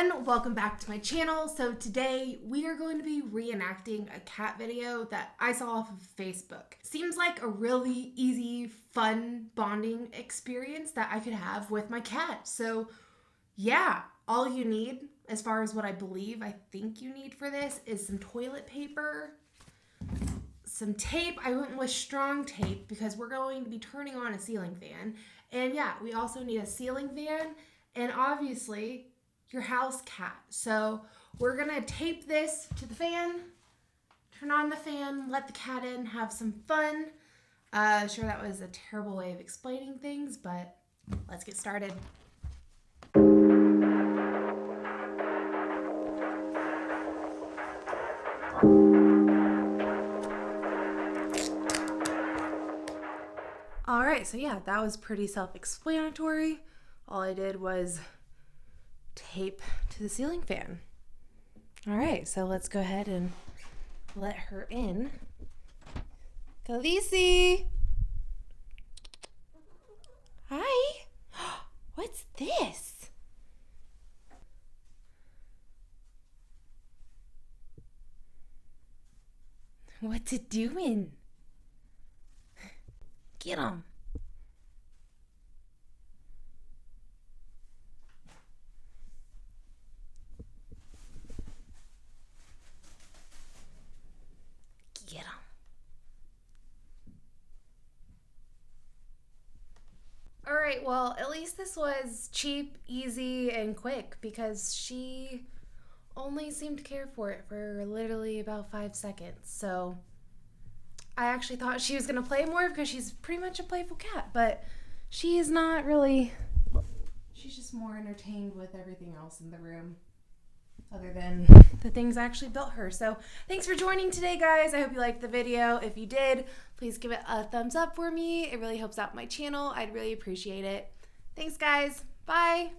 everyone, welcome back to my channel. So today we are going to be reenacting a cat video that I saw off of Facebook. Seems like a really easy, fun bonding experience that I could have with my cat. So yeah, all you need, as far as what I think you need for this, is some toilet paper, some tape. I went with strong tape because we're going to be turning on a ceiling fan. And yeah, we also need a ceiling fan and obviously your house cat. So we're gonna tape this to the fan, turn on the fan, let the cat in, have some fun. Sure, that was a terrible way of explaining things, but let's get started. All right, so yeah, that was pretty self-explanatory. All I did was tape to the ceiling fan. All right, so let's go ahead and let her in. Khaleesi! Hi! What's this? What's it doing? Get him. Get him. All right, well, at least this was cheap, easy, and quick because she only seemed to care for it for literally about 5 seconds. So I actually thought she was going to play more because she's pretty much a playful cat, but she is not really. She's just more entertained with everything else in the room other than the things I actually built her. So thanks for joining today, guys. I hope you liked the video. If you did, please give it a thumbs up for me. It really helps out my channel. I'd really appreciate it. Thanks, guys. Bye.